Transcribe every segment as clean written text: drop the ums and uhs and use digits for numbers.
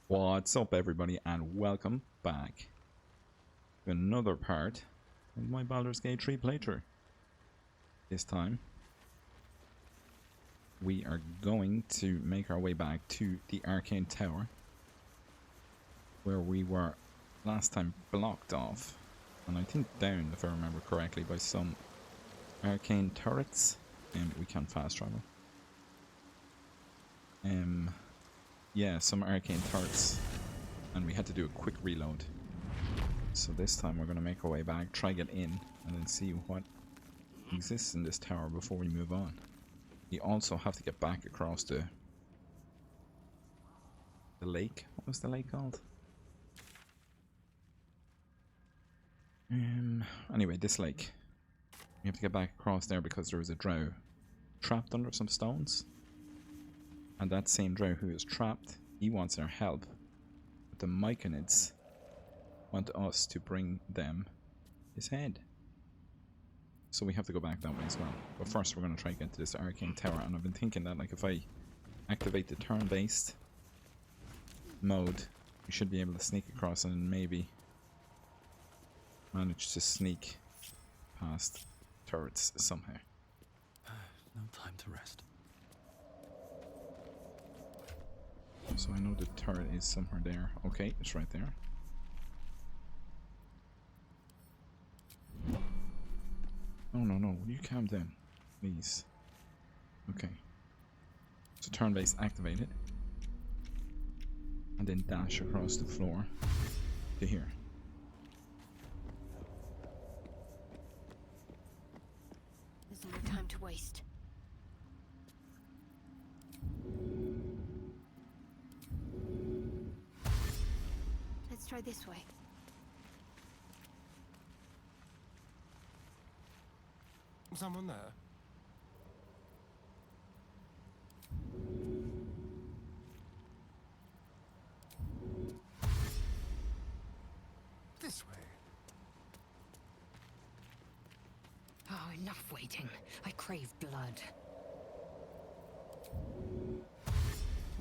What's up, everybody, and welcome back to another part of my Baldur's Gate 3 playthrough. This time, we are going to make our way back to the Arcane Tower, where we were last time blocked off, and I think down, if I remember correctly, by some arcane turrets, and we can't fast travel. Yeah, some arcane turrets, and we had to do a quick reload. So this time we're going to make our way back, try get in, and then see what exists in this tower before we move on. We also have to get back across the lake. What was the lake called? Anyway, this lake. We have to get back across there because there was a drow trapped under some stones. And that same drow who is trapped, he wants our help. But the Myconids want us to bring them his head. So we have to go back that way as well. But first we're going to try to get to this Arcane Tower. And I've been thinking that like if I activate the turn-based mode, we should be able to sneak across and maybe manage to sneak past turrets somehow. No time to rest. So I know the turret is somewhere there. Okay, it's right there. Oh no, will you calm down, please? Okay. So turn base activated. And then dash across the floor to here. There's no time to waste. Let's try this way. Someone there? This way. Oh, enough waiting. I crave blood.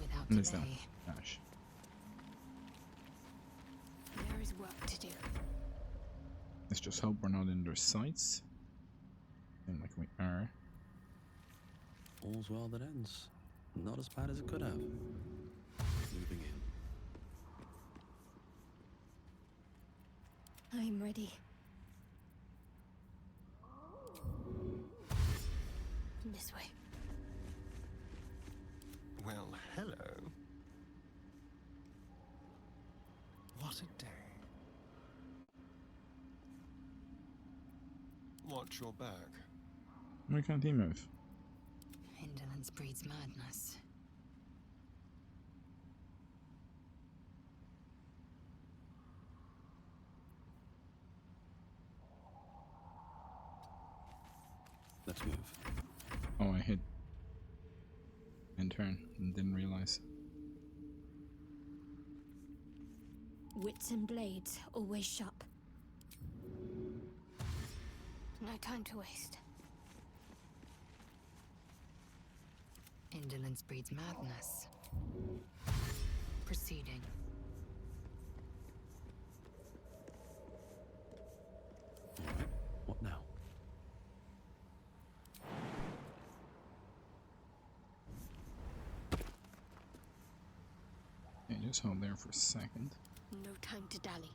Without What is that? delay. Dash. There is work to do. Let's just hope we're not in their sights. And like we are. All's well that ends. Not as bad as it could have. Moving in. I'm ready. This way. Well, hello. What a day. Watch your back. Why can't he move? Indolence breeds madness. Let's move. Oh, I hit and turn and didn't realize. Wits and blades, always sharp. No time to waste. Indolence breeds madness. Proceeding. Alright, what now? Yeah, just hold there for a second. No time to dally.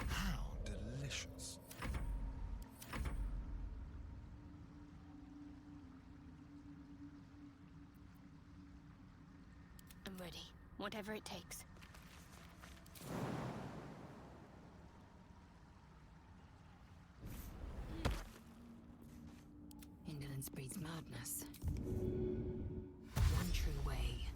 How delicious. I'm ready. Whatever it takes. Indolence breeds madness. One true way.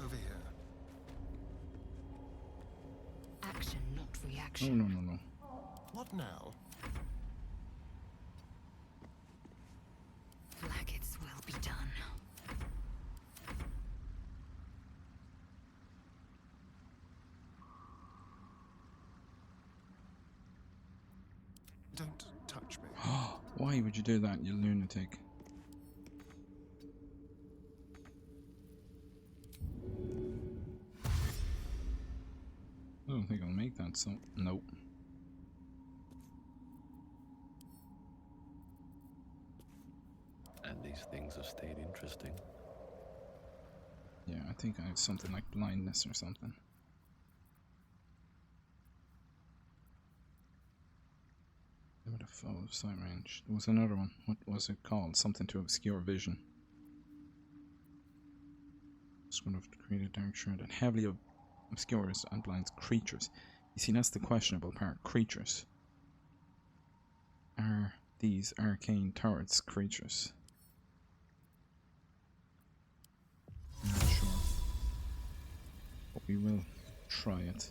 Over here. Action, not Oh, reaction. no. What now? Flaggots will be done. Don't touch me. Why would you do that, you lunatic? I don't think I'll make that, so nope. And these things have stayed interesting. Yeah, I think I have something like blindness or something. Limit of foe sight range. There was another one. What was it called? Something to obscure vision. Sort of create a dark shroud that heavily obscures and blinds creatures. You see, that's the questionable part. Creatures. Are these arcane turrets creatures? I'm not sure. But we will try it.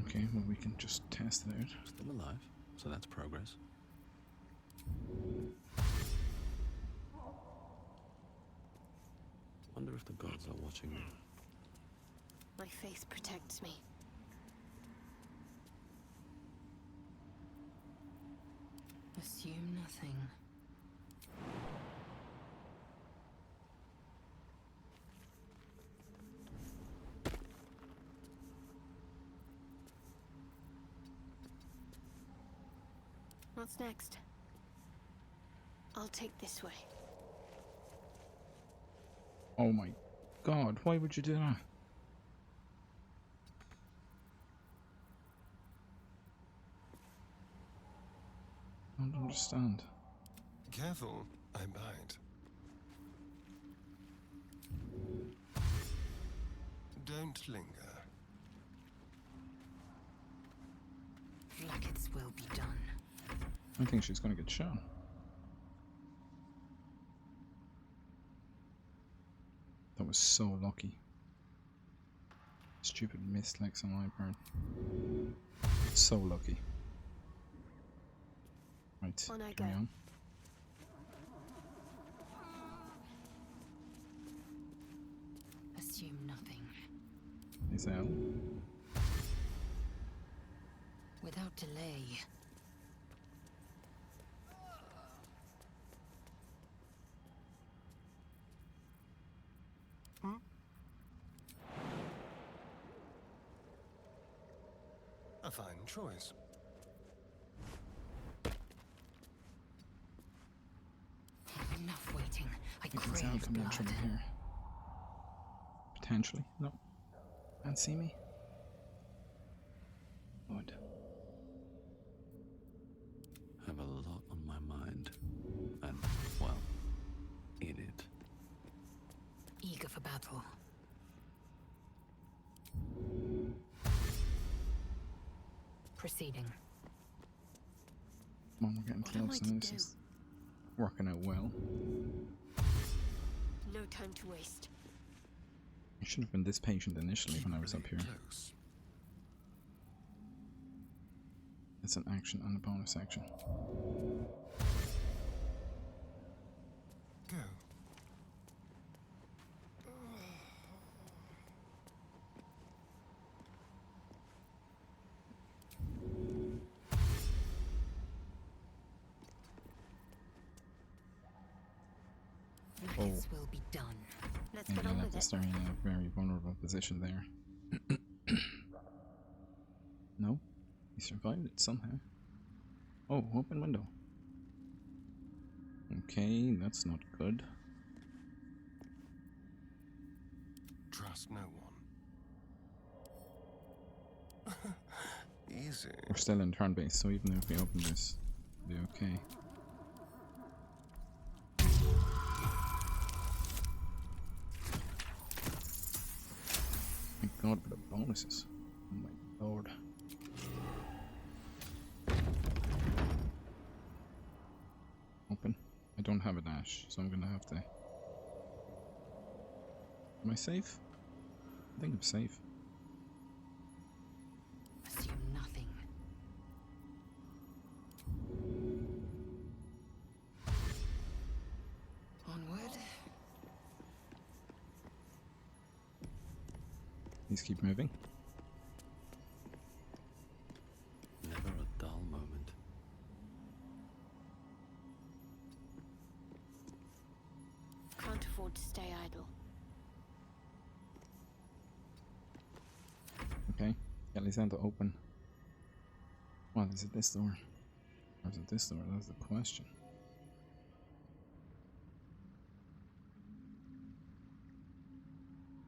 Okay, well we can just test it out. Still alive, so that's progress. Wonder if the gods are watching me. My faith protects me. Assume nothing. What's next? I'll take this way. Oh my god, why would you do that? I don't understand. Careful, I bite. Don't linger. Like its will be done. I think she's gonna get shot. That was so lucky. Stupid misclicks on my part. So lucky. Right, On I carry go. on. Assume nothing. Is L. Without delay. A fine choice. Enough waiting. I I think it's L crave coming in blood. trouble here. Potentially. No. Can't see me. Good. Have a lot on my mind. And, well, in it. Eager for battle. Proceeding. Come on, we're getting What am close I and to this do? is working out well. No time to waste. I should have been this patient initially when I was up here. Close. It's an action and a bonus action. Go. Like Oh. its will be done. Let's And get I on left with the it. star in a very vulnerable position there. No? He survived it somehow. Oh, open window. Okay, that's not good. Trust no one. Easy. We're still in turn base, so even if we open this, it'll be okay. Thank God for the bonuses. Oh my lord. Open. I don't have a dash, so I'm gonna have to. Am I safe? I think I'm safe. Assume nothing. Please keep moving. Never a dull moment. Can't afford to stay idle. Okay. Get Lysandra to open. Well, is it this door? Or is it this door? That's the question.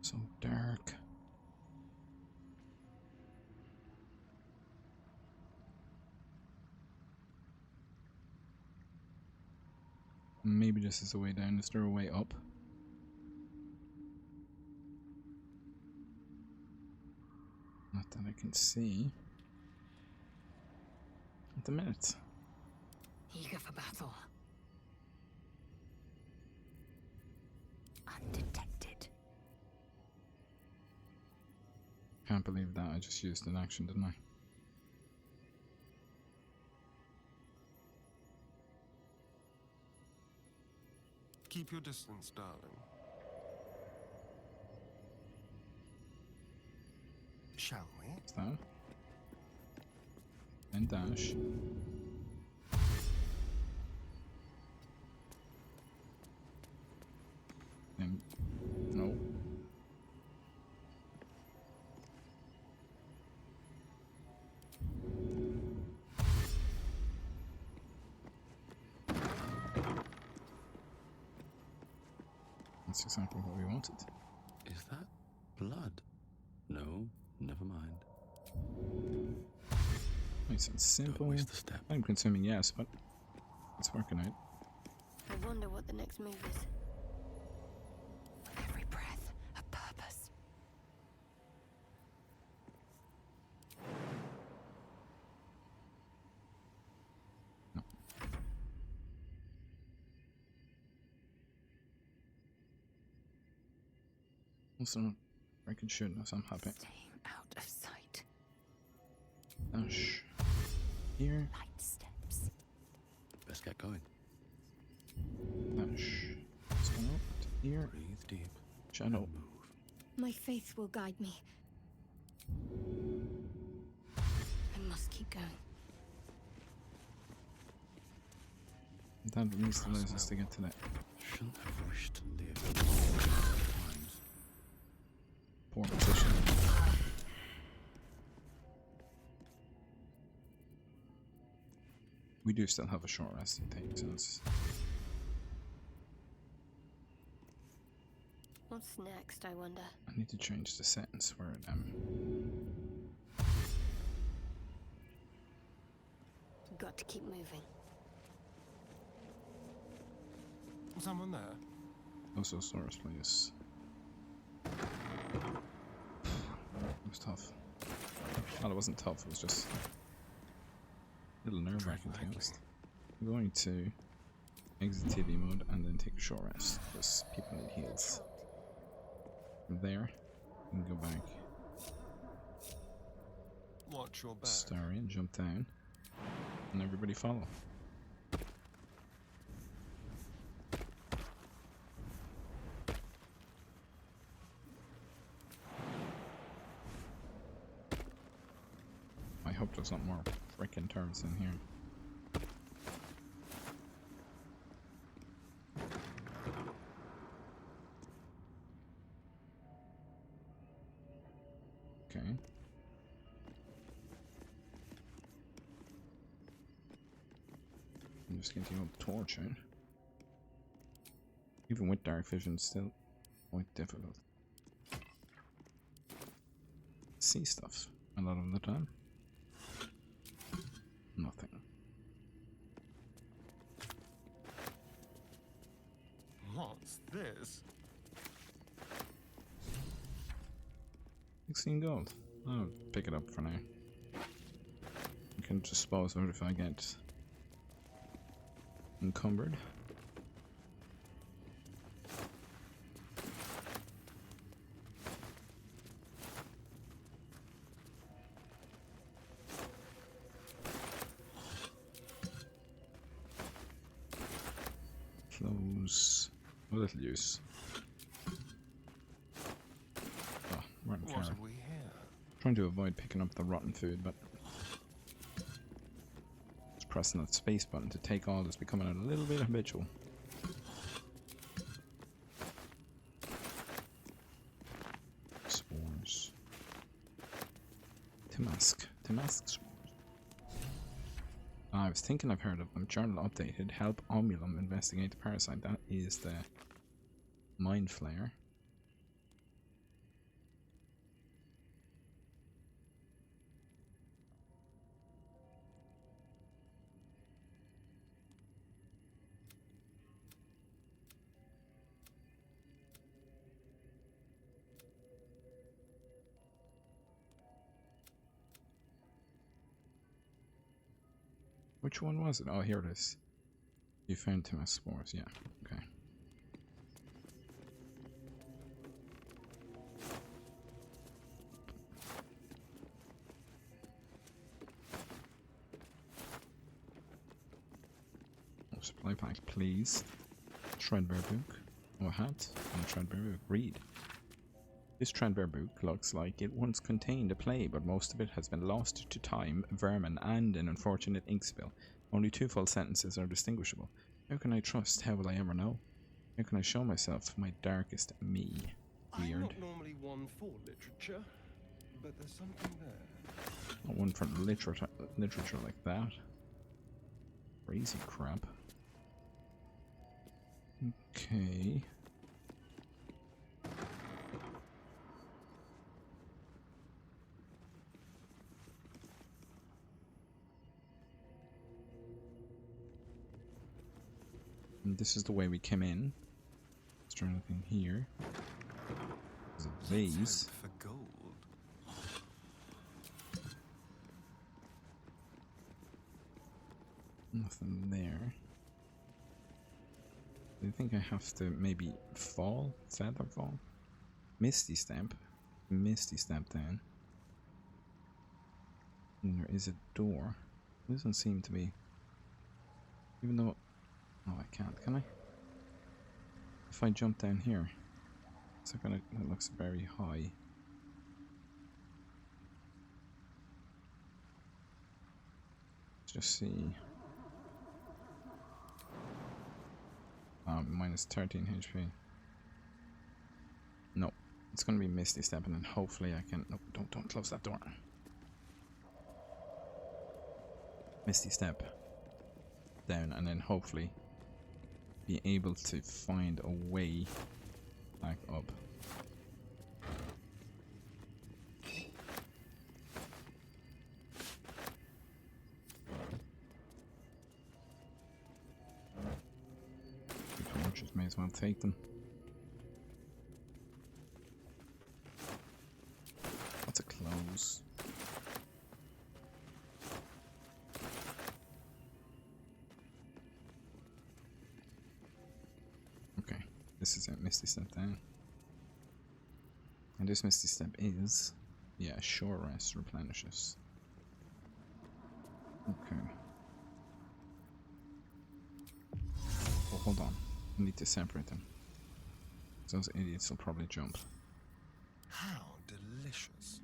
So dark. Maybe this is the way down. Is there a way up? Not that I can see. At the minute. Eager for battle. Undetected. Can't believe that. I just used an action, didn't I? Keep your distance, darling. Shall we? Stand. And dash. And no. That's exactly what we wanted. Is that blood? No, never mind. Nice and simple. Don't waste the step. Time consuming, yes, but it's working out. I wonder what the next move is. Every breath, a purpose. No. Also, I can shoot us, I'm happy. Staying out of sight. Dash. Here. Light steps. Best get going. Dash. Spin up to here. Breathe deep. Shadow. And move. My faith will guide me. I must keep going. That needs to allow us to get to that Shouldn't have wished to live times. poor position. We do still have a short rest to take, so it's What's next, I wonder? I need to change the sentence where Got to keep moving. Someone there? also source please. It was tough. Well, it wasn't tough, it was just a little nerve wracking to be honest. I'm going to exit TV mode and then take a short rest because people need heals. From there, you can go back, Watch your back. Starry, and jump down, and everybody follow. I hope there's not more freaking turrets in here. Okay. I'm just getting up the torch out. Even with dark vision, still quite difficult. See stuff a lot of the time. Nothing. What's this? 16 gold. I'll pick it up for now. I can dispose of it if I get encumbered. Close. A little use. Oh, we're in What carry. have we here? Trying to avoid picking up the rotten food, but just pressing that space button to take all is becoming a little bit habitual. Spores. Tamask spores. I was thinking I've heard of them. Journal updated. Help Omulum investigate the parasite. That is the Mind Flayer. Which one was it? Oh, here it is. You found Timas spores, yeah. Okay. Oh, supply pack, please. Threadbare book. Oh, a hat. And a threadbare book. Read. This threadbare book looks like it once contained a play, but most of it has been lost to time, vermin, and an unfortunate ink spill. Only 2 full sentences are distinguishable. How can I trust? How will I ever know? How can I show myself my darkest me? Weird. I'm not normally one for literature, but there's something there. Not one for literature like that. Crazy crap. Okay. And this is the way we came in. Is there anything here? There's a vase. For gold. Nothing there. Do you think I have to maybe fall? Feather fall? Misty Step. Misty Step down. And there is a door. It doesn't seem to be. Even though. Oh, I can't, can I? If I jump down here. It's gonna. That looks very high. Let's just see. Minus 13 HP. No, it's gonna be Misty Step, and then hopefully I can. No, don't close that door. Misty Step down, and then hopefully be able to find a way back up. Torches, may as well take them. Lots of clothes. Okay, this is it. Misty Step down. And this Misty Step is, yeah, short rest replenishes. Okay. Oh, hold on. I need to separate them. Those idiots will probably jump. How delicious.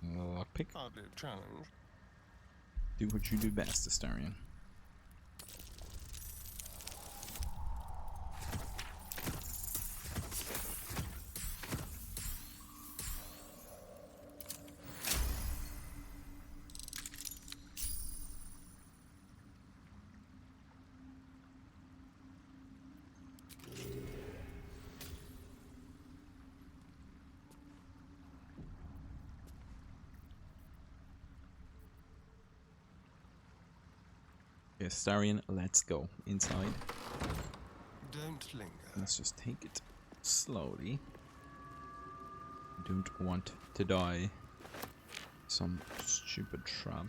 Lockpick. Hardly a challenge. Do what you do best, Astarion. Astarion, let's go inside. Don't linger. Let's just take it slowly. Don't want to die. Some stupid trap.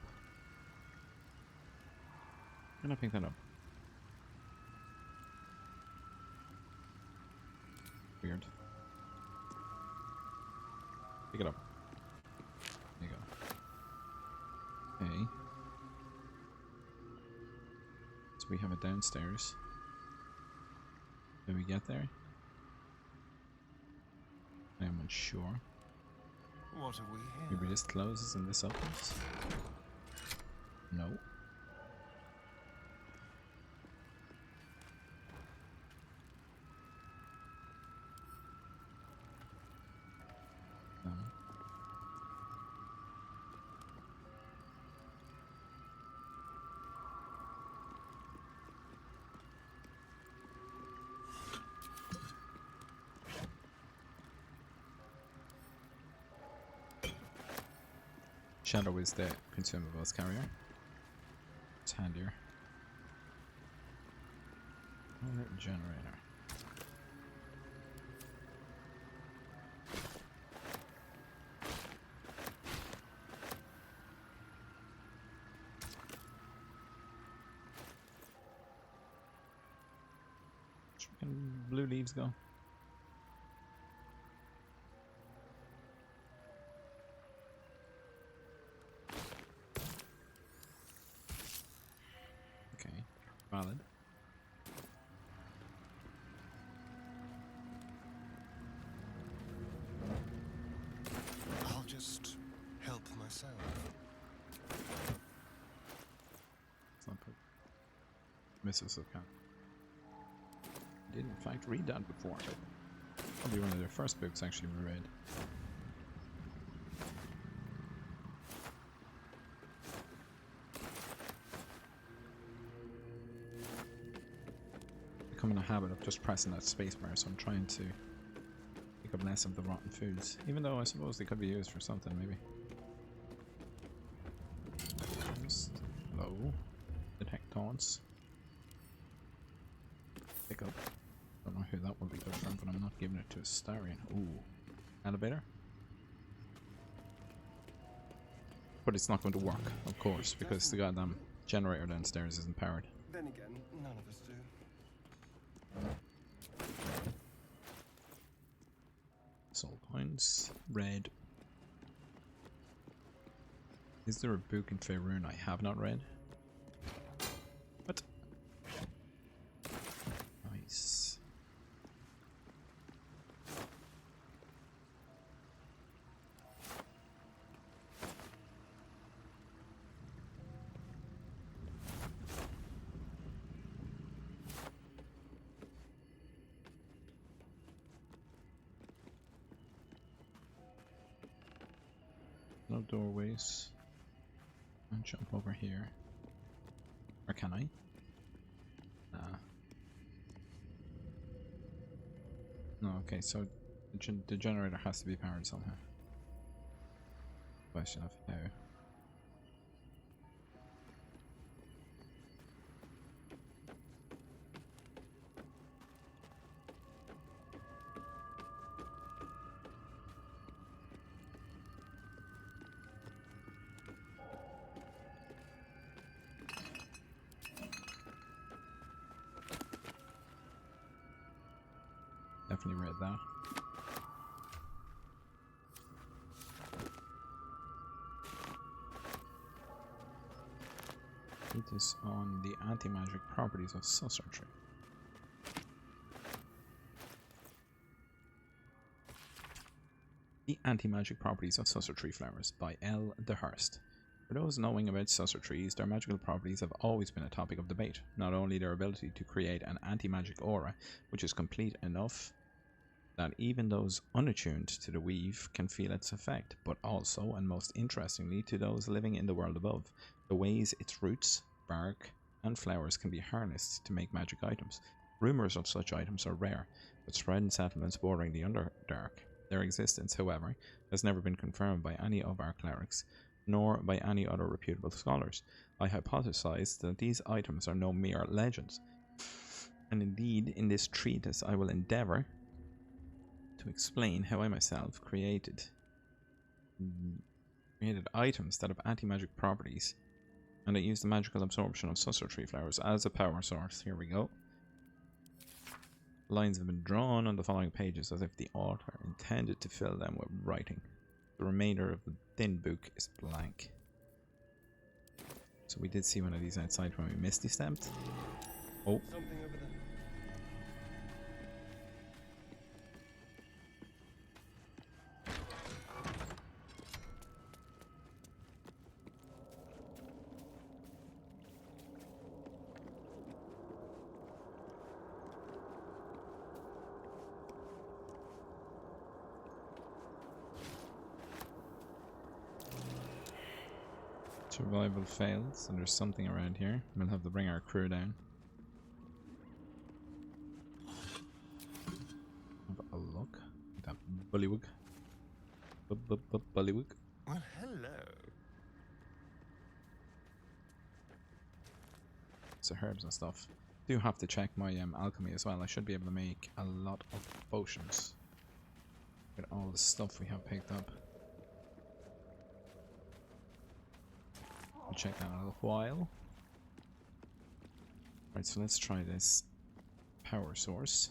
Can I pick that up? Weird. Pick it up. There you go. Okay. So we have it downstairs. Did we get there? I am unsure. What have we here? Maybe this closes and this opens? No. No. Shadow is the consumables carrier. It's handier. Generator. Where can blue leaves go? Okay, valid. I'll just help myself. Let's not put missiles of count. I did in fact read that before. Probably one of their first books actually we read. Become in a habit of just pressing that spacebar, so I'm trying to pick up less of the rotten foods. Even though I suppose they could be used for something, maybe. Just hello. Detect taunts. Pick up. Don't know who that will be good for, but I'm not giving it to Astarion. Ooh. Elevator? But it's not going to work, of course, because the goddamn generator downstairs isn't powered. Then again, none of us do. Soul coins. Red. Is there a book in Faerun I have not read? What? Nice. No doorways. I'll jump over here. Or can I? Nah. No, okay, so the generator has to be powered somehow. Question of how. Definitely read that. It is on the anti-magic properties of sorcery. The Anti-Magic Properties of Susser Tree Flowers by L. De Hurst. For those knowing about susser trees, their magical properties have always been a topic of debate. Not only their ability to create an anti-magic aura, which is complete enough that even those unattuned to the weave can feel its effect, but also, and most interestingly, to those living in the world above, the ways its roots, bark, and flowers can be harnessed to make magic items. Rumours of such items are rare, but spread in settlements bordering the Underdark. Their existence, however, has never been confirmed by any of our clerics, nor by any other reputable scholars. I hypothesize that these items are no mere legends, and indeed, in this treatise I will endeavour to explain how I myself created items that have anti-magic properties, and I used the magical absorption of susser tree flowers as a power source. Here we go. Lines have been drawn on the following pages as if the author intended to fill them with writing. The remainder of the thin book is blank. So we did see one of these outside when we misty stepped. Oh. Something over there. Survival failed, so there's something around here. We'll have to bring our crew down. Have a look. That bullywug. Bullywug. Well, hello. So herbs and stuff. Do have to check my alchemy as well. I should be able to make a lot of potions with all the stuff we have picked up. I'll check that in a little while. Right, so let's try this power source.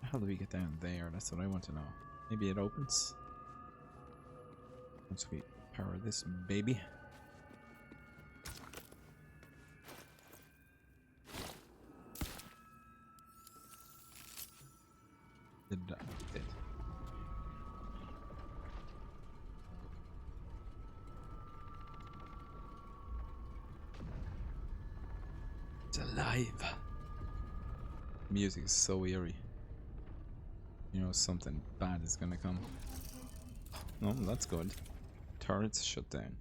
How do we get down there? That's what I want to know. Maybe it opens once we power this baby. Did that? Did. It's alive. Music is so eerie. You know something bad is gonna come. No, that's good. Turrets shut down.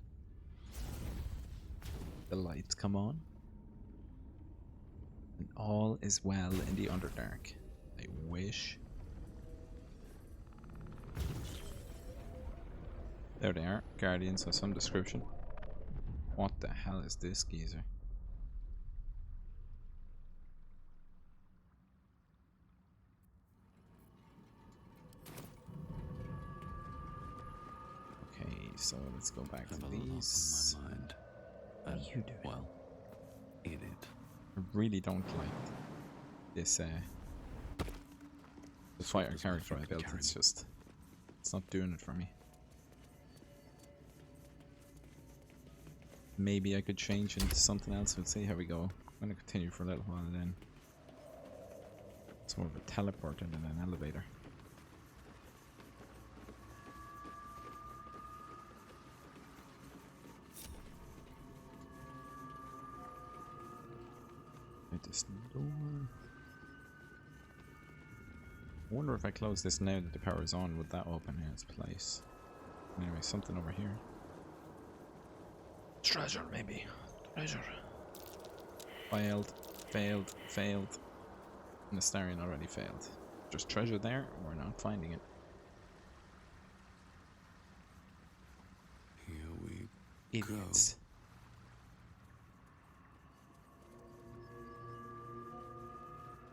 The lights come on. And all is well in the Underdark. I wish. There they are. Guardians of some description. What the hell is this geezer? So let's go back to these. On my mind. What are you doing? Well, in it. I really don't like this the fire character I built. It's just, it's not doing it for me. Maybe I could change into something else. We'll see how we go. I'm gonna continue for a little while and then it's more of a teleporter than an elevator. This door. I wonder if I close this now that the power is on, would that open in its place? Anyway, something over here. Treasure, maybe. Treasure. Failed, failed, failed. And the Starion already failed. There's treasure there, we're not finding it. Here we Idiots.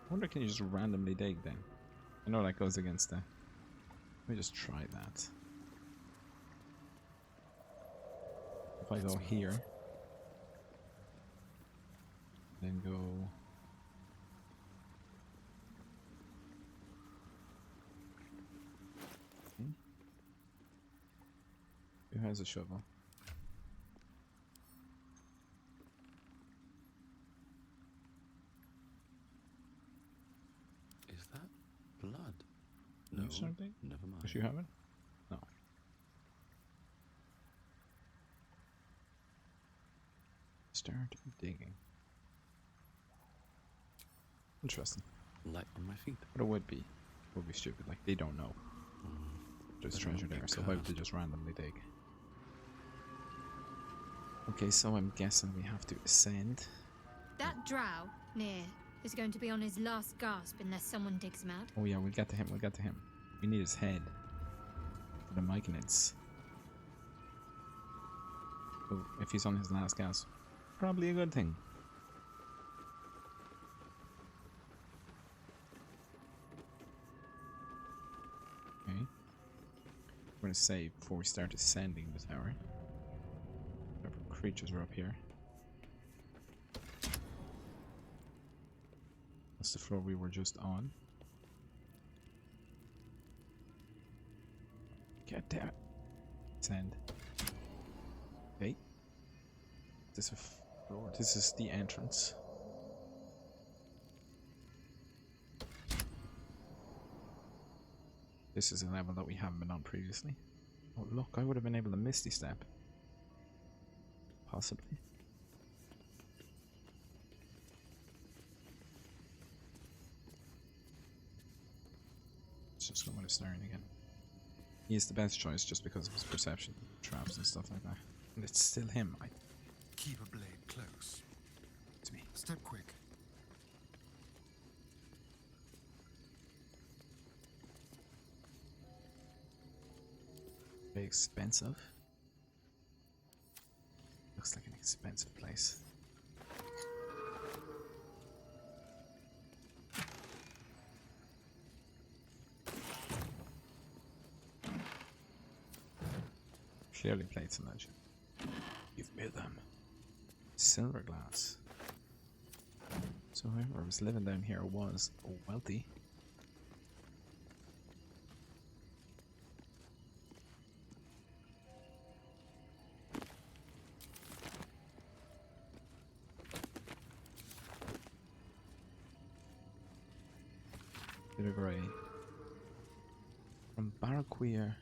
I wonder, can you just randomly dig then? I know that goes against the... Let me just try that. If I go here, then go... Who has a shovel? blood. No, something? never mind. Does you have it? No. Start digging. Interesting. Light on my feet. But it would be stupid. Like, they don't know. There's treasure there, so why would they just randomly dig? Okay, so I'm guessing we have to ascend. That drow near is going to be on his last gasp unless someone digs him out. Oh yeah, we'll get to him, We need his head. For the Myconids. So if he's on his last gasp, probably a good thing. Okay. We're gonna save before we start ascending the tower. Whatever creatures are up here. That's the floor we were just on. Get there. Ascend. Okay. This is a floor. This is the entrance. This is a level that we haven't been on previously. Oh look, I would have been able to Misty Step. Possibly. Let's just go with a Snarn again. He's the best choice just because of his perception, traps and stuff like that. And it's still him, right? Keep a blade close. It's me. Step quick. Very expensive. Looks like an expensive place. Clearly plates and legend. Give me them. Silver glass. So whoever was living down here was wealthy. Bit of grey. From Barraquia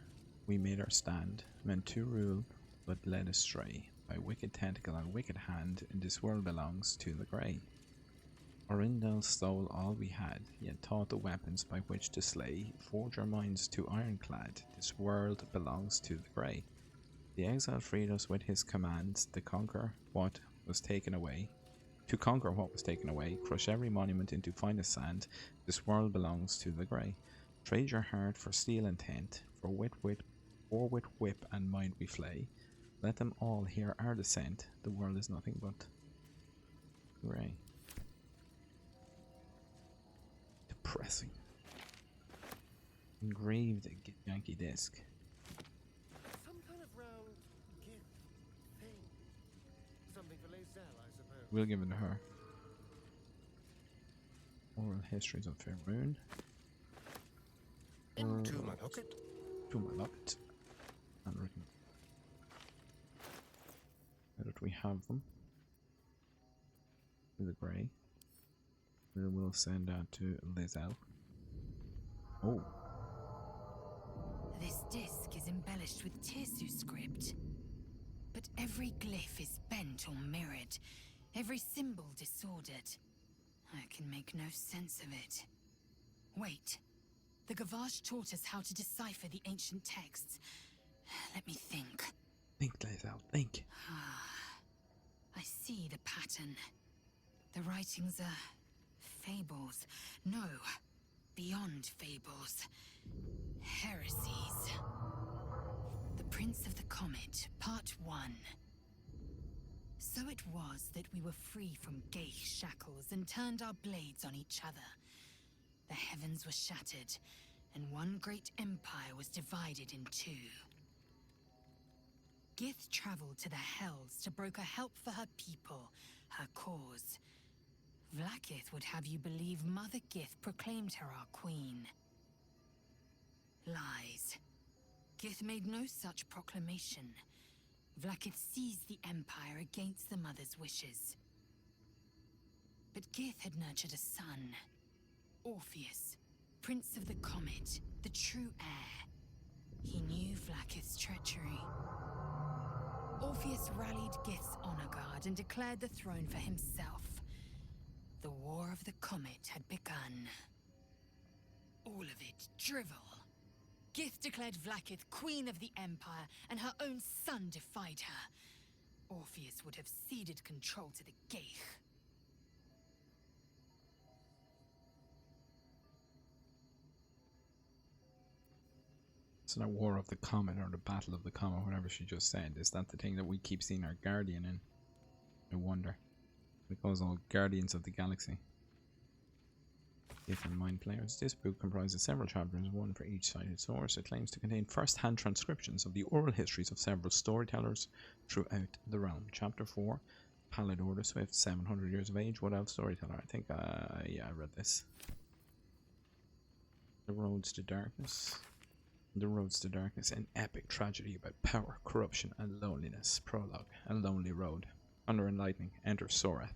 we made our stand, meant to rule, but led astray. By wicked tentacle and wicked hand, in this world belongs to the grey. Orindel stole all we had, yet taught the weapons by which to slay. Forge our minds to ironclad, this world belongs to the grey. The exile freed us with his commands, to conquer what was taken away. Crush every monument into finest sand, this world belongs to the grey. Trade your heart for steel and tent, for with whip and mind we flay. Let them all hear our descent, the world is nothing but grey. Depressing. Engraved Yankee disc. Some kind of round gift thing. Something for Lae'zel, I suppose. We'll give it to her. Oral histories of Faerun. To my pocket. To my locket. Handwritten. Where did we have them? To the grey. We will send that to Lae'zel. Oh. This disc is embellished with Tirsu script. But every glyph is bent or mirrored, every symbol disordered. I can make no sense of it. Wait. The Gavash taught us how to decipher the ancient texts. Let me think. Think, Lae'zel, think. I see the pattern. The writings are fables. No, beyond fables. Heresies. The Prince of the Comet, Part 1. So it was that we were free from Geich shackles and turned our blades on each other. The heavens were shattered, and one great empire was divided in two. Gith traveled to the Hells to broker help for her people, her cause. Vlaakith would have you believe Mother Gith proclaimed her our queen. Lies. Gith made no such proclamation. Vlaakith seized the Empire against the Mother's wishes. But Gith had nurtured a son, Orpheus, Prince of the Comet, the true heir. He knew Vlaakith's treachery. Orpheus rallied Gith's honor guard and declared the throne for himself. The War of the Comet had begun. All of it drivel. Gith declared Vlaakith queen of the Empire, and her own son defied her. Orpheus would have ceded control to the Geich. So that War of the Comet, or the Battle of the Comet, whatever she just said, is that the thing that we keep seeing our Guardian in? I wonder. We call us all Guardians of the Galaxy. Different mind players. This book comprises several chapters, one for each cited source. It claims to contain first-hand transcriptions of the oral histories of several storytellers throughout the realm. Chapter 4, Pallador the Swift, 700 years of age. What else storyteller? I think, yeah, I read this. The Roads to Darkness. The Roads to Darkness, an epic tragedy about power, corruption, and loneliness. Prologue, a lonely road. Under enlightening, enter Sorath.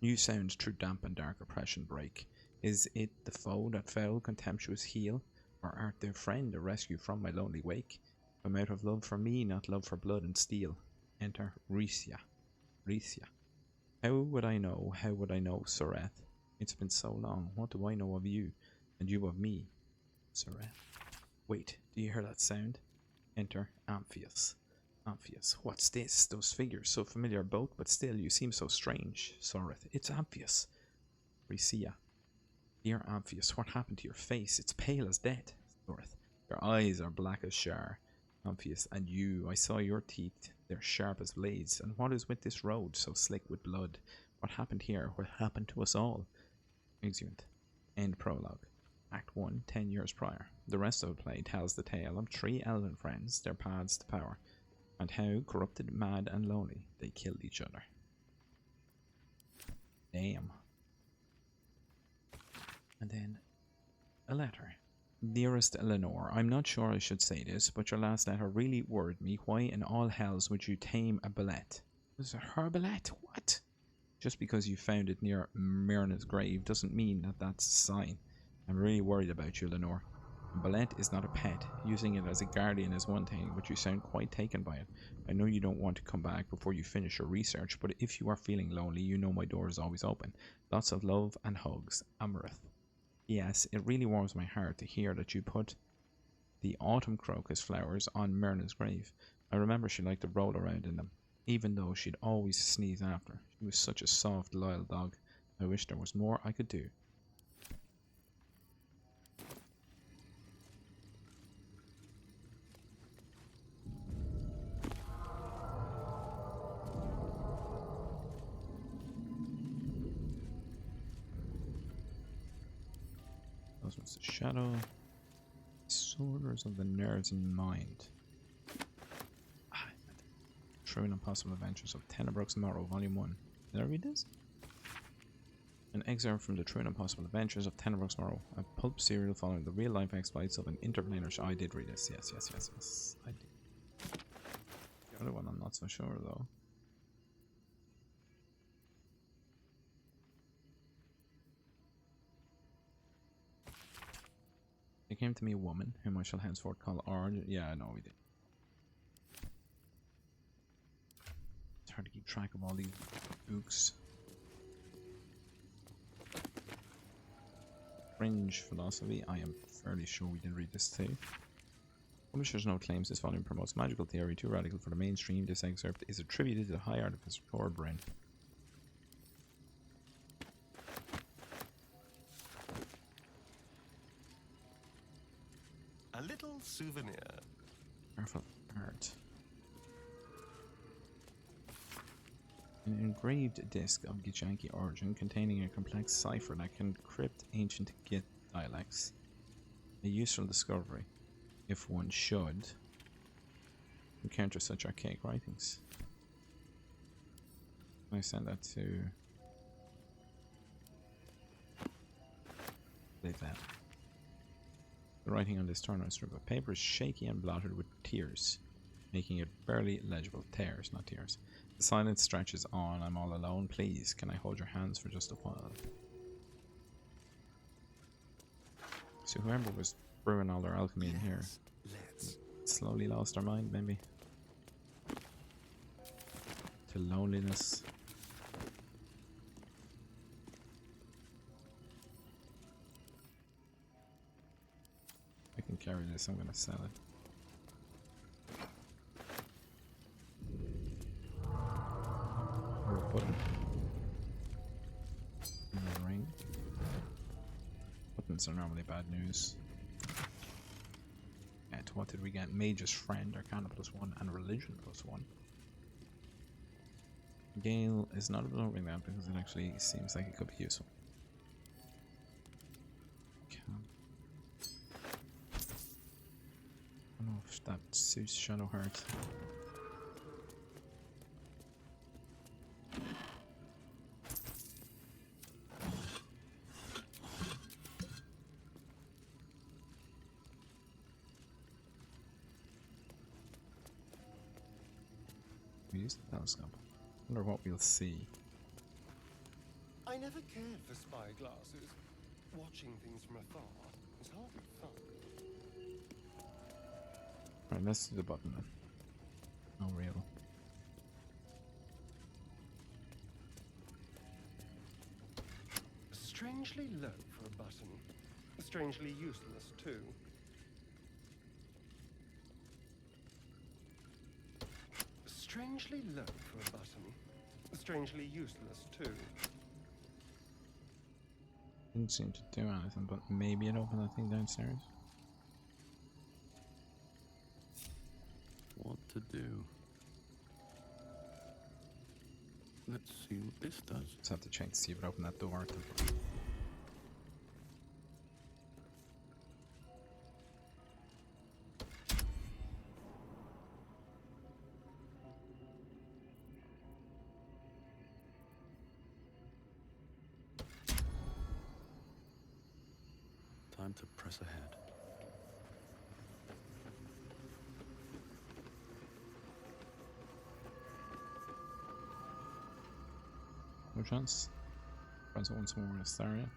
New sounds through damp and dark oppression break. Is it the foe that fell, contemptuous heel? Or art thou friend, a rescue from my lonely wake? Come out of love for me, not love for blood and steel. Enter Risia. Risia. How would I know, Soreth? It's been so long, what do I know of you, and you of me, Soreth? Wait, do you hear that sound? Enter Amphius. Amphius, what's this? Those figures, so familiar both, but still you seem so strange. Soreth, it's Amphius. Risia. Dear Amphius, what happened to your face? It's pale as death. Soreth, your eyes are black as char. Amphius, and you, I saw your teeth, they're sharp as blades. And what is with this road, so slick with blood? What happened here? What happened to us all? Exeunt. End prologue. Act 1, 10 years prior. The rest of the play tells the tale of 3 elven friends, their paths to power, and how, corrupted, mad, and lonely, they killed each other. Damn. And then a letter. Dearest Eleanor, I'm not sure I should say this, but your last letter really worried me. Why in all hells would you tame a ballet? Was it her ballet? What? Just because you found it near Myrna's grave doesn't mean that that's a sign. I'm really worried about you, Lenore. A ballet is not a pet. Using it as a guardian is one thing, but you sound quite taken by it. I know you don't want to come back before you finish your research, but if you are feeling lonely, you know my door is always open. Lots of love and hugs. Amarith. Yes, it really warms my heart to hear that you put the autumn crocus flowers on Myrna's grave. I remember she liked to roll around in them, even though she'd always sneeze after. She was such a soft, loyal dog. I wish there was more I could do. Cosmos the Shadow. Disorders of the nerves and mind. True and Impossible Adventures of Tenebrooks Morrow, Volume 1. Did I read this? An excerpt from the True and Impossible Adventures of Tenebrooks Morrow, a pulp serial following the real-life exploits of an interplanar. I did read this. Yes. I did. The other one, I'm not so sure though. There came to me a woman, whom I shall henceforth call Arj. Yeah, I know we did. It's hard to keep track of all these books. Fringe Philosophy. I am fairly sure we did read this too. Publisher's note claims this volume promotes magical theory too radical for the mainstream. This excerpt is attributed to the high artificer Thorbryn. A little souvenir. Careful art. An engraved disc of Gichanki origin containing a complex cipher that can crypt ancient Git dialects. A useful discovery, if one should encounter such archaic writings. I send that to leave that. The writing on this torn-out strip of paper is shaky and blotted with tears, making it barely legible. Tears, not tears. The silence stretches on. I'm all alone. Please, can I hold your hands for just a while? So whoever was brewing all their alchemy in here slowly lost their mind, maybe, to loneliness. I can carry this. I'm gonna sell it. Or a button. And a ring. Buttons are normally bad news. And what did we get? Mage's Friend, Arcana +1, and Religion +1. Gale is not absorbing that because it actually seems like it could be useful. I don't know if that suits Shadowheart. We use the telescope. Wonder what we'll see. I never cared for spy glasses. Watching things from afar is hardly fun. Right, let's do the button then. No real. Strangely low for a button. Strangely useless, too. Strangely low for a button. Strangely useless, too. Didn't seem to do anything, but maybe it opened that thing downstairs. What to do? Let's see what this does. Just have to check to see if it opened that door. At the Time to press ahead. No chance. Friends once more in this area.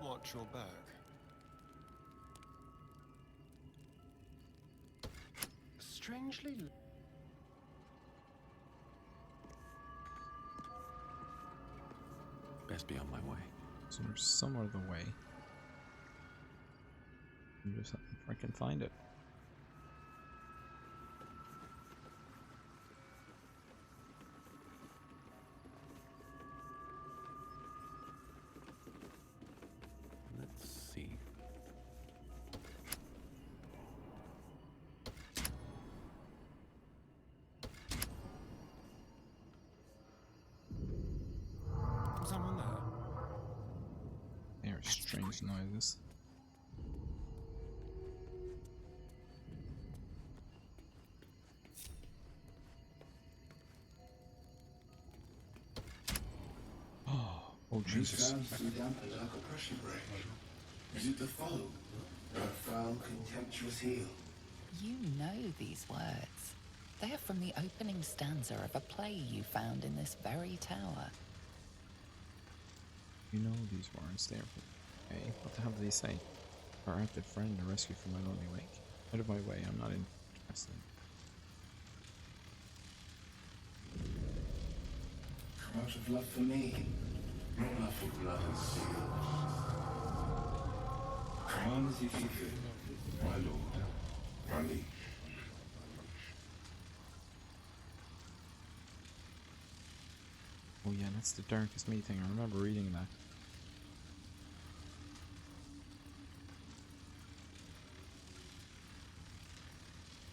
Watch your back. Strangely Best be on my way. So there's some other way. You just have to freaking find it. Let's see. someone there. There are strange noises. Oh Jesus. Sounds too dampened like a pressure break. Is it the foe? That foul, contemptuous heel? You know these words. They are from the opening stanza of a play you found in this very tower. You know these words there. Okay, what the hell do they say? Our active friend, a rescue from my lonely wake. Out of my way, I'm not interested. Out of love for me, no love for blood and steel. Command as you see fit, my lord, my liege. Oh yeah, that's the darkest me thing. I remember reading that.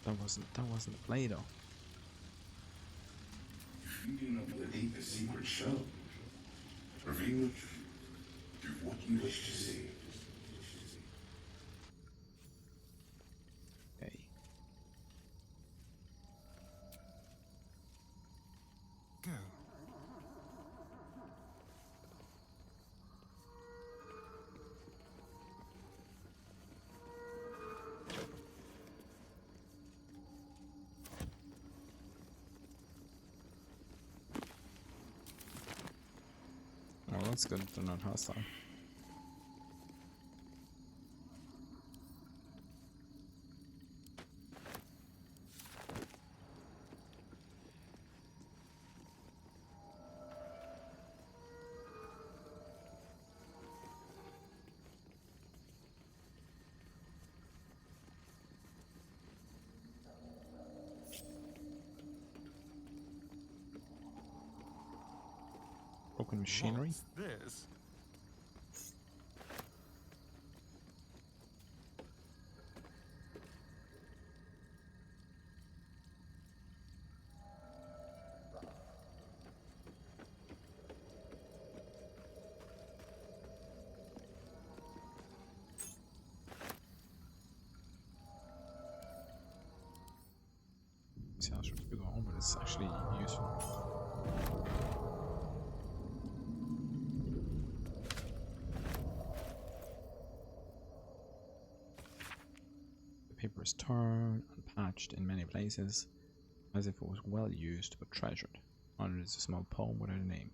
That wasn't a play though. If you do not believe the secret show, reveal the truth. Do what you wish to see. Okay. Go. Well, that's good. They're not hostile. Broken machinery. What's this? See how to go on, but it's actually useful. The paper is torn and patched in many places. as if it was well used but treasured. On it is a small poem without a name.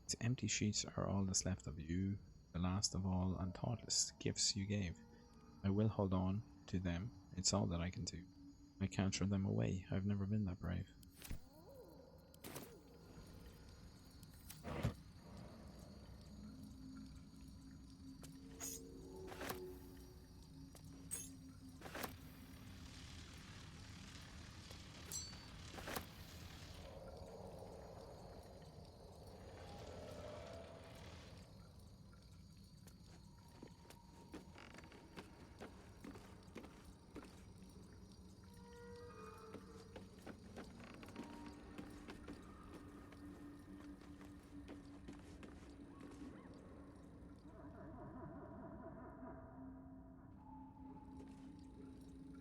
These empty sheets are all that's left of you, the last of all unthoughtless gifts you gave. I will hold on to them. It's all that I can do. I can't throw them away. I've never been that brave.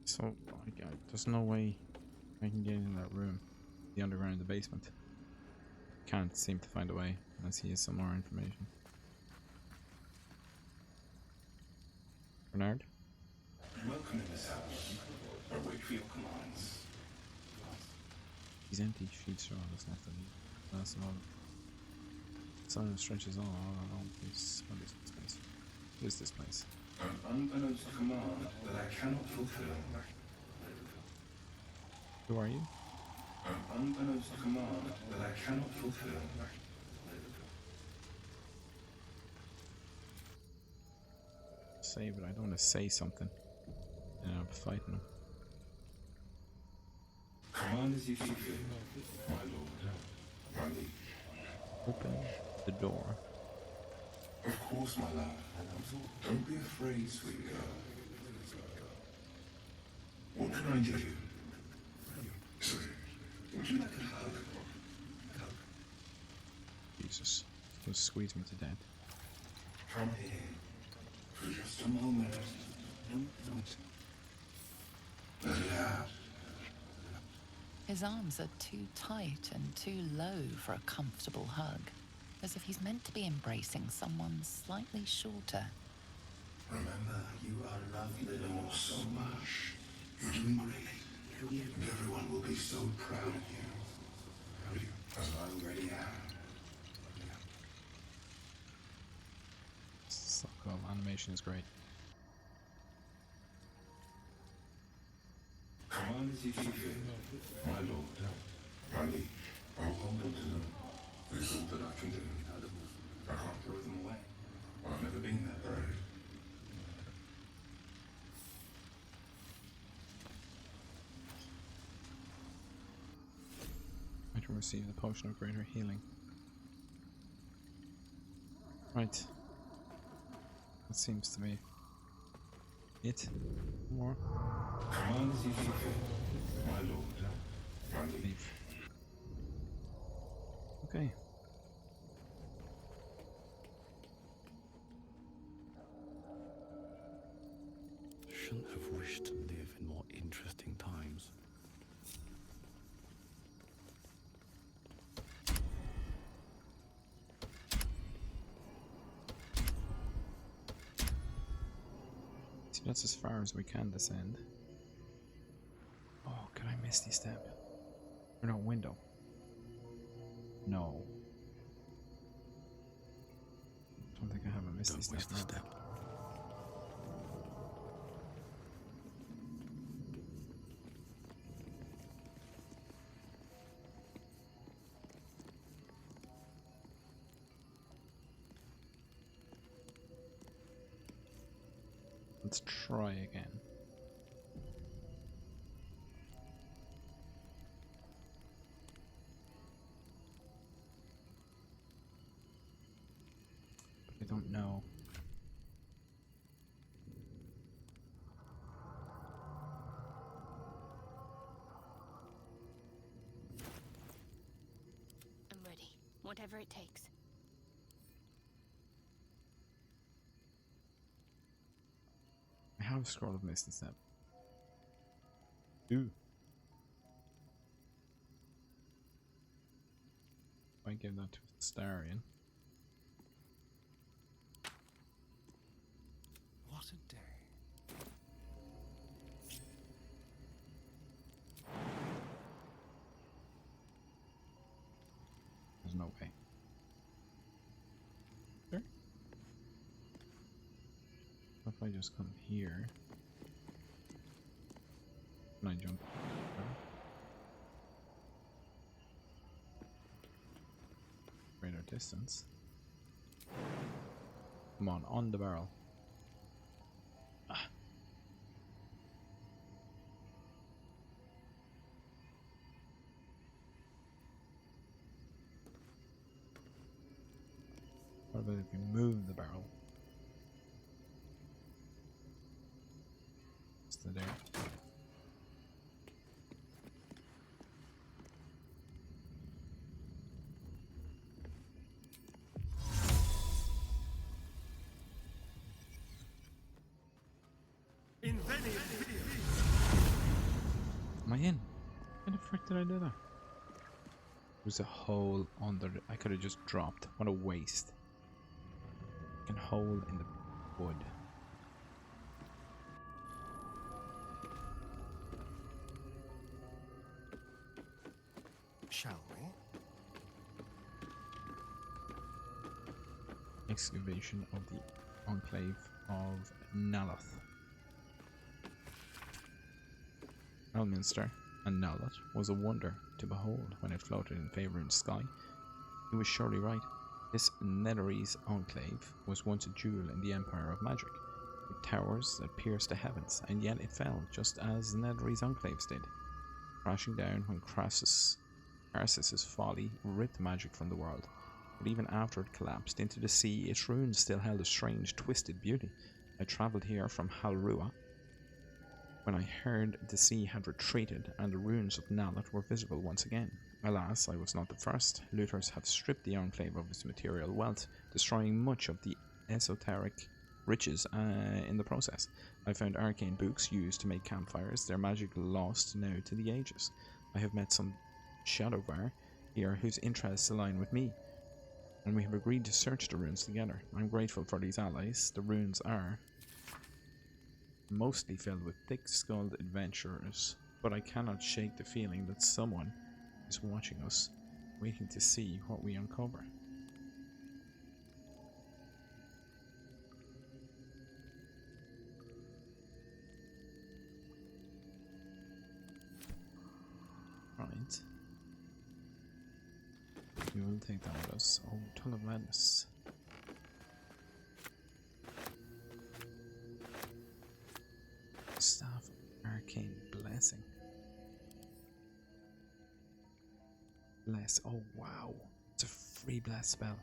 So, there's no way I can get in that room. The underground in the basement. Can't seem to find a way unless he has some more information. Bernard? Welcome in this house. I wait for your commands. These empty sheets are all that's left of you. That's all. Silence stretches all along this. What is this place? What is this place? An unbeknownst command that I cannot fulfill. Who are you? An unbeknownst command that I cannot fulfill. Say, but I don't want to say something. And I'm fighting him. Command as you see fit, my lord, my liege. Open the door. Of course, my love. Don't be afraid, sweet girl. What can I do? Sorry, would you like a hug? Jesus. He'll squeeze me to death. Come here. For just a moment. Let it out. His arms are too tight and too low for a comfortable hug, as if he's meant to be embracing someone slightly shorter. Remember, you are loved little more so much. You're doing great. And everyone will be so proud of you. As I already am. So cool. Animation is great. Command as you see fit, my lord, my liege. I'll hold on to them. It's all that I can do. I can't throw them away. I've never been that brave. I can receive the potion of greater healing. Right. That seems to be it. More. Command as you see fit, my lord, my liege. Leave. Okay. Shouldn't have wished to live in more interesting times. See, that's as far as we can descend. Oh, can I misty step? Or no, window. No. Don't think I have a misty Don't step. miss the now. step. Let's try again. But I don't know. I'm ready. Whatever it takes. I have a scroll of misty step. Ooh. I give that to Starion. What a day. no way. There? What if I just come here? Can I jump? No. Greater distance. Come on the barrel. Ah. What about if we move the barrel? Still there. Am I in? How the frick did I do that? There's a hole under the... I could have just dropped. What a waste. Fucking hole in the wood. Shall we? Excavation of the enclave of Naloth. Elminster and Naloth was a wonder to behold when it floated in Faerun's sky. He was surely right. This Netherese enclave was once a jewel in the empire of magic, with towers that pierced the heavens, and yet it fell just as the Netherese enclaves did, crashing down when Arceus's folly ripped magic from the world. But even after it collapsed into the sea, its ruins still held a strange, twisted beauty. I travelled here from Halrua when I heard the sea had retreated and the ruins of Naloth were visible once again. Alas, I was not the first. Looters have stripped the enclave of its material wealth, destroying much of the esoteric riches in the process. I found arcane books used to make campfires, their magic lost now to the ages. I have met some Shadowvar here whose interests align with me, and we have agreed to search the ruins together. I'm grateful for these allies. The ruins are mostly filled with thick-skulled adventurers, but I cannot shake the feeling that someone is watching us, waiting to see what we uncover. Right. We will take that with us. Oh, Tongue of Madness. Staff of Arcane Blessing. Bless. Oh wow. It's a free bless spell.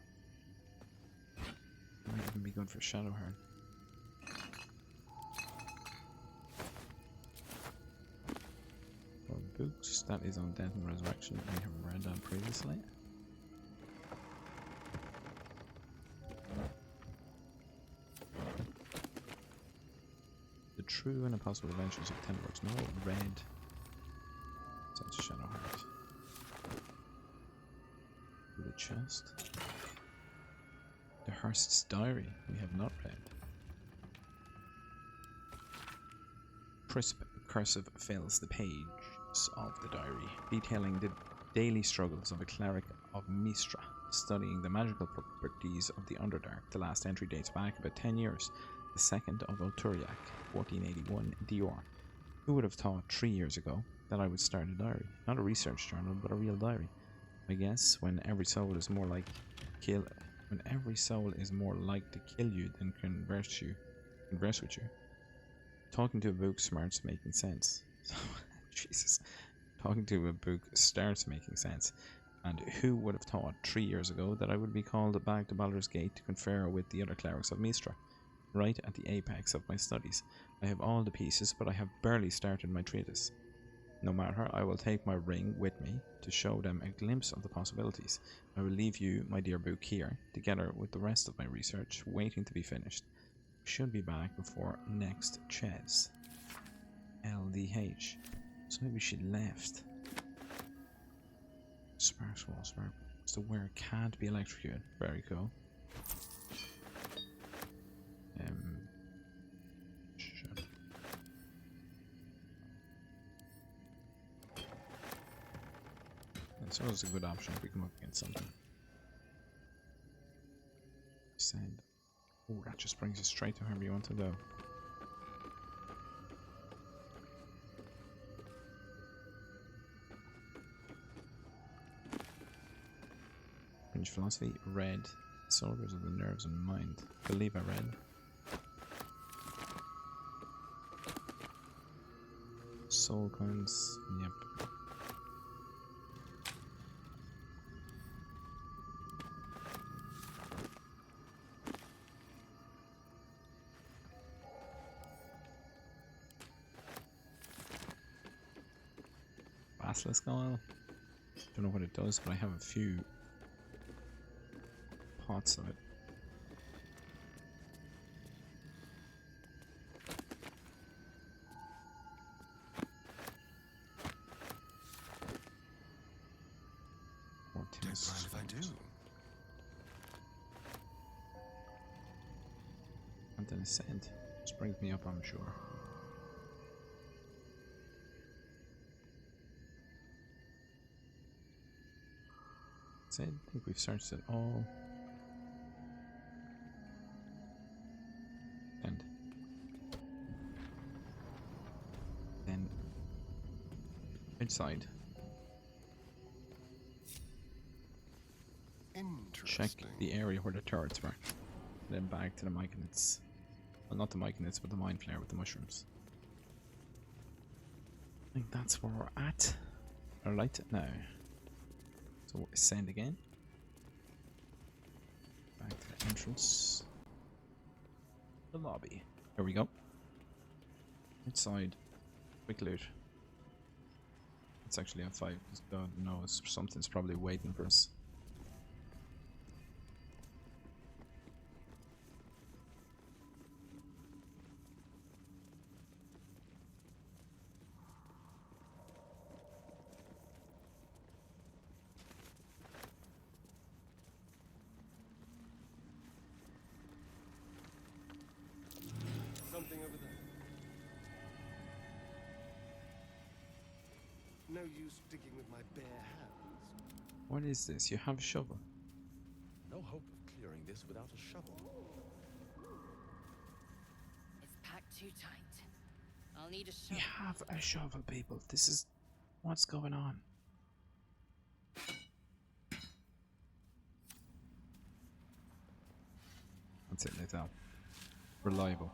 Might even be good for Shadowheart. For books, that is on Death and Resurrection. We have read that previously. The True and Impossible Adventures of Tenworks. No, red. Sense of Shadowheart. The chest. The Hearst's Diary. We have not read. Crisp cursive fills the pages of the diary, detailing the daily struggles of a cleric of Mistra, studying the magical properties of the Underdark. The last entry dates back about 10 years. The 2nd of Oturiac, 1481, Dior. Who would have thought 3 years ago that I would start a diary? Not a research journal, but a real diary. I guess when every soul is more like to kill you than converse with you. Talking to a book starts making sense. Jesus. Talking to a book starts making sense. And who would have thought 3 years ago that I would be called back to Baldur's Gate to confer with the other clerics of Mistra, right at the apex of my studies. I have all the pieces, but I have barely started my treatise. No matter, I will take my ring with me to show them a glimpse of the possibilities. I will leave you, my dear book, here, together with the rest of my research, waiting to be finished. We should be back before next Ches. LDH. So maybe she left. Sparks wall, spark. So where it can't be electrocuted. Very cool. Shit. It's always a good option if we come up against something. Send. Oh, that just brings you straight to wherever you want to go. Fringe philosophy, red. Disorders of the nerves and mind. Believe I read. Soul coins, yep. Basilisk oil. Don't know what it does, but I have a few pots of it. Don't mind if I do. And then ascend. Just brings me up, I'm sure. I think we've searched it all. And then inside. Check the area where the turrets were. Then back to the myconids. Well, not the myconids, but the mind flare with the mushrooms. I think that's where we're at. Alright, now. So ascend again. Back to the entrance. The lobby. Here we go. Inside. Quick loot. It's actually on 5 because God knows something's probably waiting for us. Something over there. No use digging with my bare hands. What is this? You have a shovel. No hope of clearing this without a shovel. It's packed too tight. I'll need a You shovel. have a shovel, people. This is what's going on. That's it, Lethal. Reliable.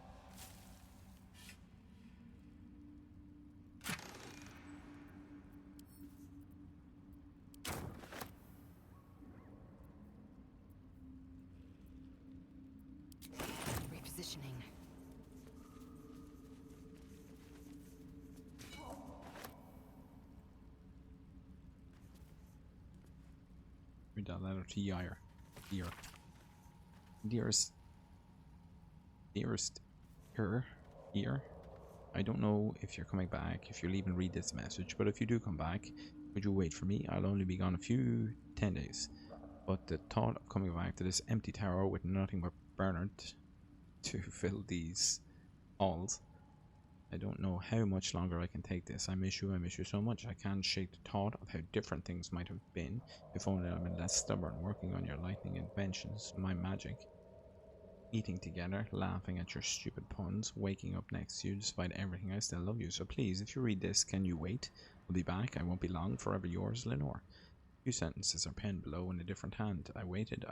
Repositioning. Read that letter to Yair. Dear. Dearest. Dearest. Ear. I don't know if you're coming back, if you'll even read this message, but if you do come back, would you wait for me? I'll only be gone 10 days. But the thought of coming back to this empty tower with nothing but Bernard to fill these halls, I don't know how much longer I can take this. I miss you so much. I can't shake the thought of how different things might have been if only I'd been less stubborn, working on your lightning inventions, my magic. Eating together, laughing at your stupid puns, waking up next to you despite everything. I still love you. So please, if you read this, can you wait? I'll be back. I won't be long. Forever yours, Lenore. Few sentences are penned below in a different hand. I waited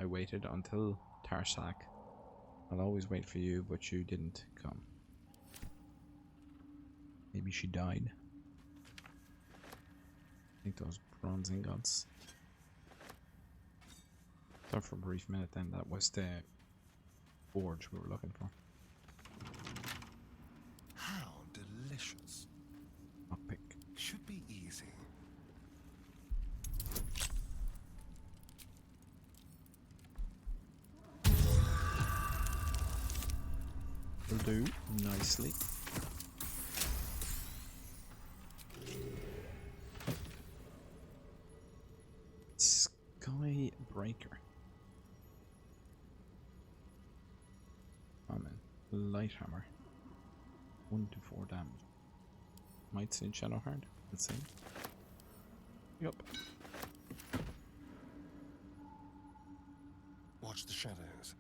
until Tarsak. I'll always wait for you, but you didn't come. Maybe she died. I think those bronze ingots. Thought for a brief minute then that was the forge we were looking for. How delicious. Lockpick. Should be easy. Will do nicely. Skybreaker. Light hammer. 1 to 4 damage. Might see Shadowheart. Let's see. Yup. Watch the shadows.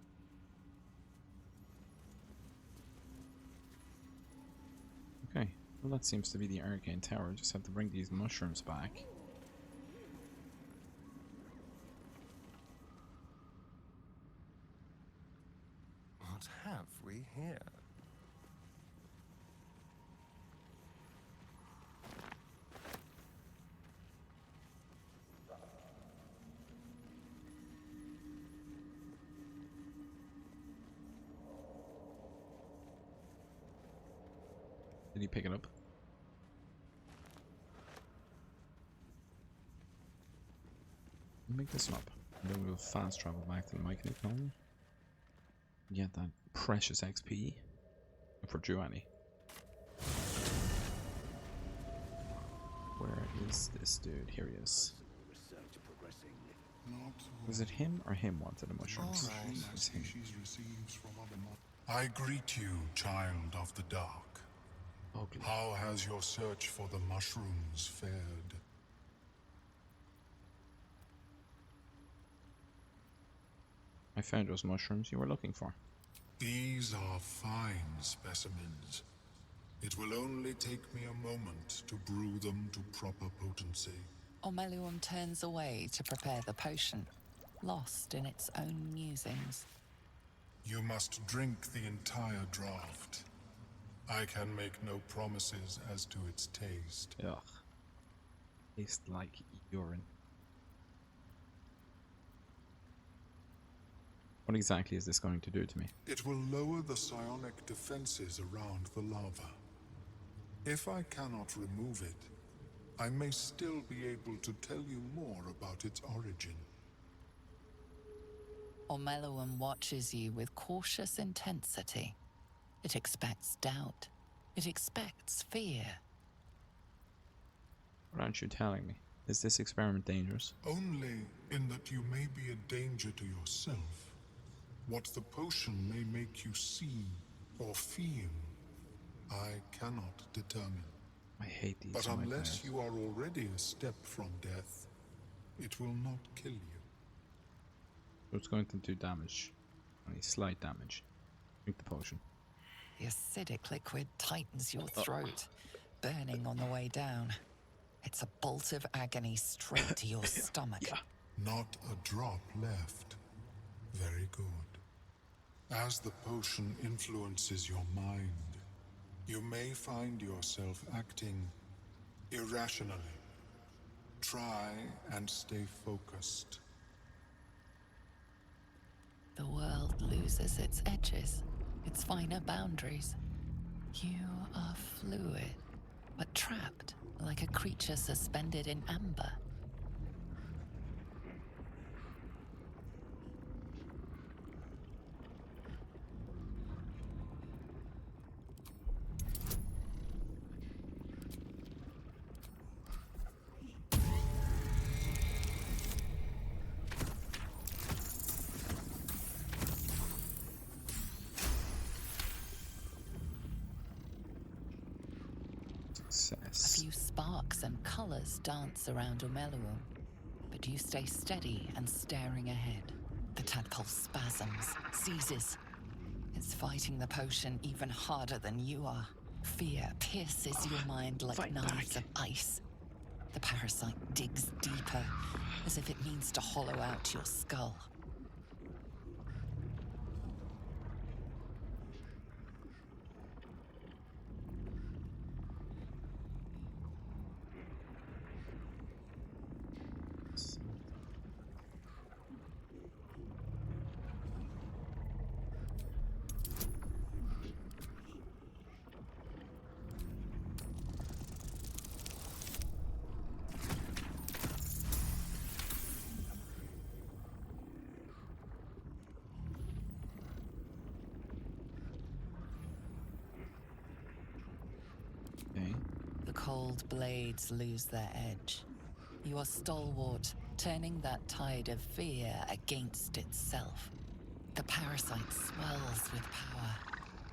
Well, that seems to be the Arcane Tower. Just have to bring these mushrooms back. What have we here? Did he pick it up? Make this up. And then we'll fast travel back to the Myconid colony. Get that precious XP for Giovanni. Where is this dude? Here he is. Was it him or him wanted the mushrooms? It was him. I greet you, child of the dark. Ugly. How has your search for the mushrooms fared? I found those mushrooms you were looking for. These are fine specimens. It will only take me a moment to brew them to proper potency. Omeluum turns away to prepare the potion, lost in its own musings. You must drink the entire draught. I can make no promises as to its taste. Ugh. Tastes like urine. What exactly is this going to do to me? It will lower the psionic defenses around the lava. If I cannot remove it, I may still be able to tell you more about its origin. Omeluum watches you with cautious intensity. It expects doubt. It expects fear. What aren't you telling me? Is this experiment dangerous? Only in that you may be a danger to yourself. What the potion may make you see or feel, I cannot determine. I hate these. But on my unless players. you are already a step from death, it will not kill you. So it's going to do damage. Only slight damage. Drink the potion. The acidic liquid tightens your throat, burning on the way down. It's a bolt of agony straight to your stomach. Not a drop left. Very good. As the potion influences your mind, you may find yourself acting irrationally. Try and stay focused. The world loses its edges, its finer boundaries. You are fluid, but trapped like a creature suspended in amber. A Success. few sparks and colors dance around Omeluum, but you stay steady and staring ahead. The tadpole spasms, seizes. It's fighting the potion even harder than you are. Fear pierces your mind like Fight knives back. of ice. The parasite digs deeper, as if it means to hollow out your skull. Okay. The cold blades lose their edge. You are stalwart, turning that tide of fear against itself. The parasite swells with power,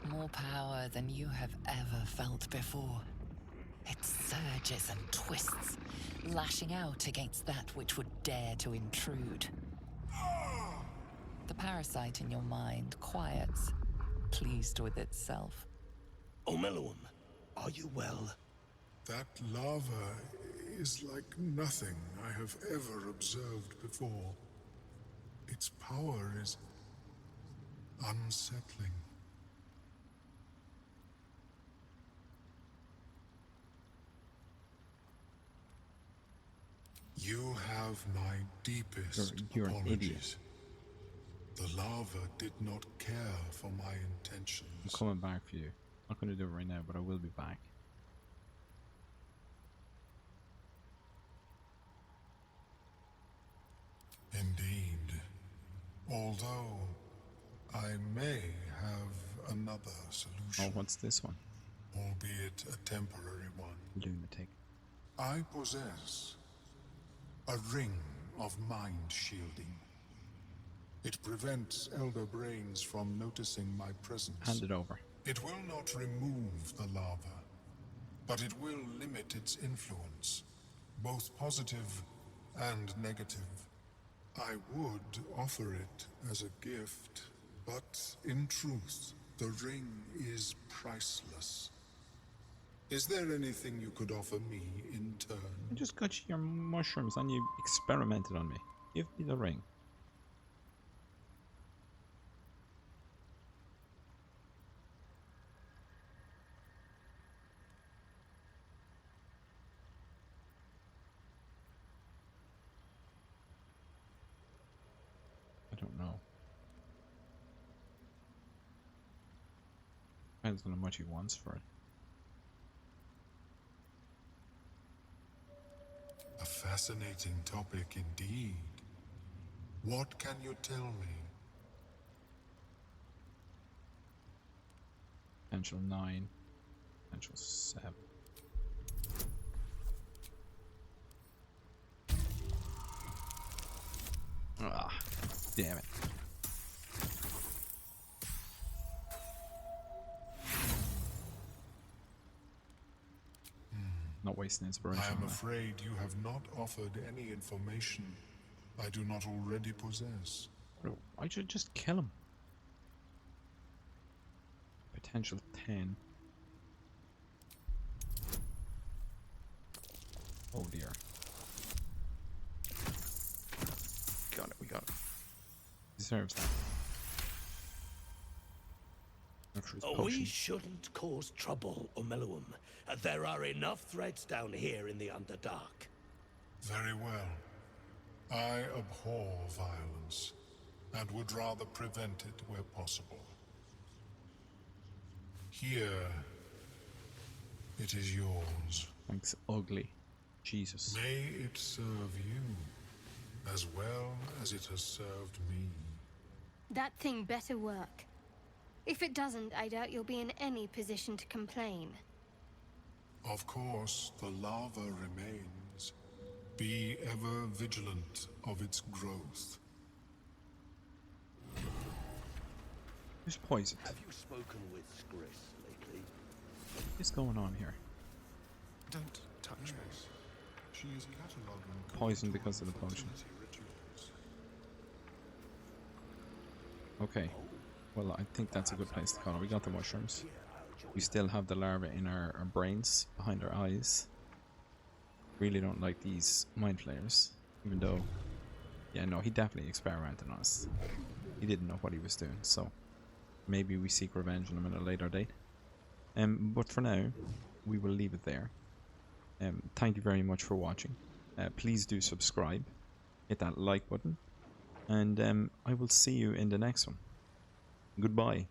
more power than you have ever felt before. It surges and twists, lashing out against that which would dare to intrude. The parasite in your mind quiets, pleased with itself. Omeluum, Are you well? That lava is like nothing I have ever observed before. Its power is unsettling. You have my deepest You're an idiot. apologies. The lava did not care for my I'm intentions. coming back for you. I'm not going to do it right now, but I will be back. Indeed. Although I may have another Oh, solution, what's this one? albeit a temporary one. Lunatic. I possess a ring of mind shielding. It prevents elder brains from noticing my presence. Hand it over. It will not remove the lava, but it will limit its influence, both positive and negative. I would offer it as a gift, but in truth, the ring is priceless. Is there anything you could offer me in turn? I just got you your mushrooms and you experimented on me. Give me the ring. I don't know. Depends on how much he wants for it. A fascinating topic indeed. What can you tell me? Potential 9. Potential 7. Ah, damn it. Not wasting inspiration. I am on that. afraid you have not offered any information I do not already possess. Bro, I should just kill him. Potential 10. Oh dear. Got it, we got it. Deserves that. After his We potion. shouldn't cause trouble, Omeluum. There are enough threats down here in the Underdark. Very well. I abhor violence, and would rather prevent it where possible. Here, it is yours. Thanks, ugly. Jesus. May it serve you, as well as it has served me. That thing better work. If it doesn't, I doubt you'll be in any position to complain. Of course, the lava remains. Be ever vigilant of its growth. Who's poisoned? Have you spoken with Skris lately? What is going on here? Don't touch me. She is cataloging Poisoned because of the potion. rituals. Okay. Well, I think that's a good place to call it. We got the mushrooms. We still have the larva in our brains, behind our eyes. Really don't like these mind flayers. Even though, yeah, no, he definitely experimented on us. He didn't know what he was doing, so maybe we seek revenge on him at a later date. But for now, we will leave it there. Thank you very much for watching. Please do subscribe. Hit that like button. And I will see you in the next one. Goodbye.